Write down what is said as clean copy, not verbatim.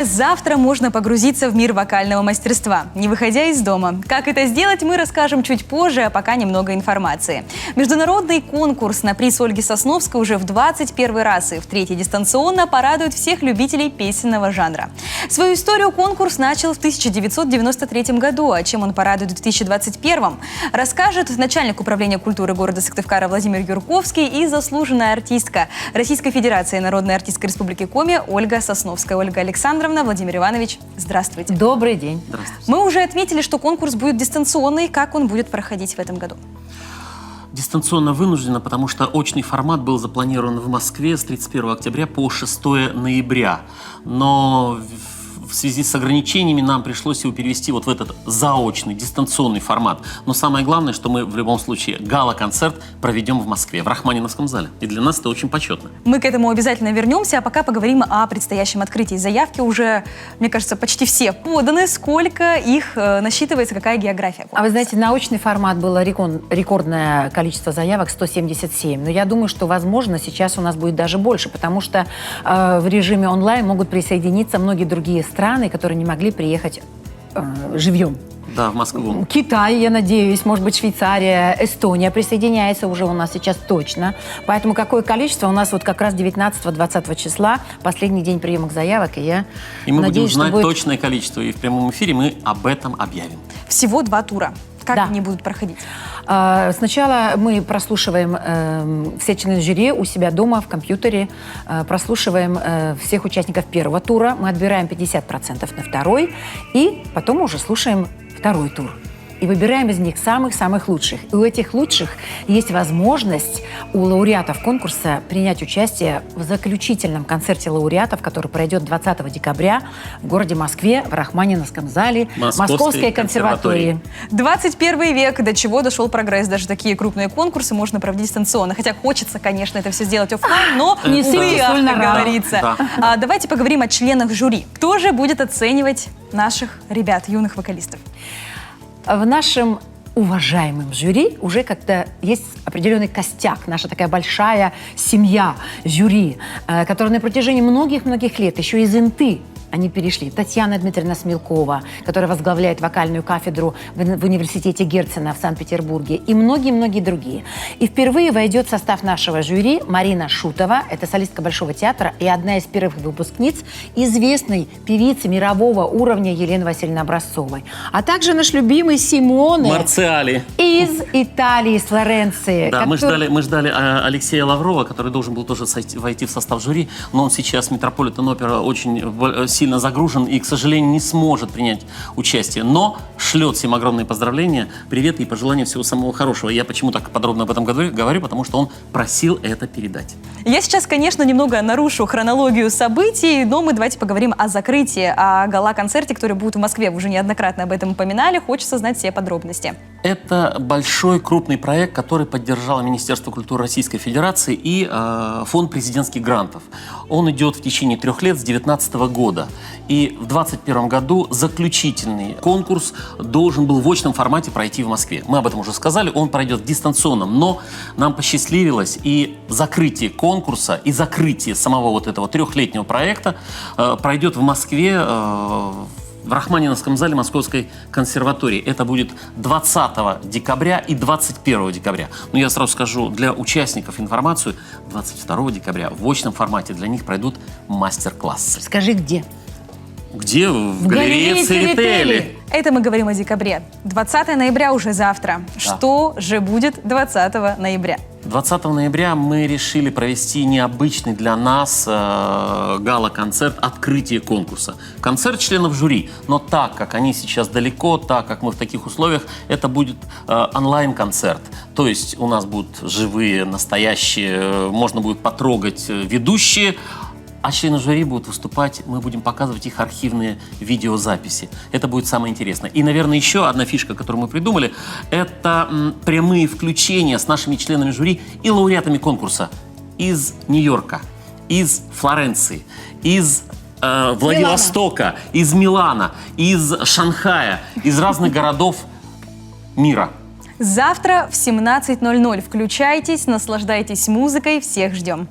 Завтра можно погрузиться в мир вокального мастерства, не выходя из дома. Как это сделать, мы расскажем чуть позже, а пока немного информации. Международный конкурс на приз Ольги Сосновской уже в 21 раз и в третий дистанционно порадует всех любителей песенного жанра. Свою историю конкурс начал в 1993 году, а чем он порадует в 2021, расскажет начальник управления культуры города Сыктывкара Владимир Юрковский и заслуженная артистка Российской Федерации Народной артистской республики Коми Ольга Сосновская. Ольга Александровна, Владимир Иванович, здравствуйте. Добрый день. Здравствуйте. Мы уже отметили, что конкурс будет дистанционный. Как он будет проходить в этом году? Дистанционно вынуждена, потому что очный формат был запланирован в Москве с 31 октября по 6 ноября. Но в связи с ограничениями нам пришлось его перевести вот в этот заочный, дистанционный формат. Но самое главное, что мы в любом случае гала-концерт проведем в Москве, в Рахманиновском зале. И для нас это очень почетно. Мы к этому обязательно вернемся, а пока поговорим о предстоящем открытии. Заявки уже, мне кажется, почти все поданы. Сколько их насчитывается, какая география конкурса? А вы знаете, на очный формат было рекордное количество заявок, 177. Но я думаю, что, возможно, сейчас у нас будет даже больше, потому что в режиме онлайн могут присоединиться многие другие страны, которые не могли приехать живьем. Да, в Москву. Китай, я надеюсь, может быть, Швейцария, Эстония присоединяется уже у нас сейчас точно. Поэтому какое количество у нас вот как раз 19-20 числа, последний день приема заявок, и мы надеюсь, будем знать будет точное количество, и в прямом эфире мы об этом объявим. Всего 2 тура. Как Да. они будут проходить? Сначала мы прослушиваем все члены жюри у себя дома в компьютере, прослушиваем всех участников первого тура, мы отбираем 50% на второй, и потом уже слушаем второй тур. И выбираем из них самых-самых лучших. И у этих лучших есть возможность у лауреатов конкурса принять участие в заключительном концерте лауреатов, который пройдет 20 декабря в городе Москве, в Рахманиновском зале Московской консерватории. 21 век, до чего дошел прогресс. Даже такие крупные конкурсы можно проводить дистанционно. Хотя хочется, конечно, это все сделать оффлайн, но Не увы, ах, сильно как рано. говорится. Да. Давайте поговорим о членах жюри. Кто же будет оценивать наших ребят, юных вокалистов? В нашем уважаемом жюри уже как-то есть определенный костяк, наша такая большая семья жюри, которая на протяжении многих-многих лет еще из Инты они перешли. Татьяна Дмитриевна Смелкова, которая возглавляет вокальную кафедру в университете Герцена в Санкт-Петербурге, и многие-многие другие. И впервые войдет в состав нашего жюри Марина Шутова, это солистка Большого театра и одна из первых выпускниц известной певицы мирового уровня Елены Васильевны Образцовой. А также наш любимый Симоне Марциали. из Италии, из Флоренции. Да, мы ждали Алексея Лаврова, который должен был тоже войти в состав жюри, но он сейчас, Метрополитен-опера, очень сильно загружен и, к сожалению, не сможет принять участие. Но шлет всем огромные поздравления, приветы и пожелания всего самого хорошего. Я почему так подробно об этом говорю, потому что он просил это передать. Я сейчас, конечно, немного нарушу хронологию событий, но мы давайте поговорим о закрытии, о гала-концерте, который будет в Москве. Вы уже неоднократно об этом упоминали, хочется знать все подробности. Это большой, крупный проект, который поддержало Министерство культуры Российской Федерации и Фонд президентских грантов. Он идет в течение 3 лет с 2019 года. И в 2021 году заключительный конкурс должен был в очном формате пройти в Москве. Мы об этом уже сказали, он пройдет в дистанционном. Но нам посчастливилось, и закрытие конкурса, и закрытие самого вот этого 3-летнего проекта пройдет в Москве, в Рахманиновском зале Московской консерватории. Это будет 20 декабря и 21 декабря. Но я сразу скажу для участников информацию. 22 декабря в очном формате для них пройдут мастер-классы. Скажи, где? Где? В галерее Церетели. Это мы говорим о декабре. 20 ноября уже завтра. Да. Что же будет 20 ноября? 20 ноября мы решили провести необычный для нас гала-концерт открытия конкурса. Концерт членов жюри, но так как они сейчас далеко, так как мы в таких условиях, это будет онлайн-концерт. То есть у нас будут живые, настоящие, можно будет потрогать ведущие, а члены жюри будут выступать, мы будем показывать их архивные видеозаписи. Это будет самое интересное. И, наверное, еще одна фишка, которую мы придумали, это прямые включения с нашими членами жюри и лауреатами конкурса из Нью-Йорка, из Флоренции, из Владивостока, из Милана, из Шанхая, из разных городов мира. Завтра в 17:00 включайтесь, наслаждайтесь музыкой, всех ждем.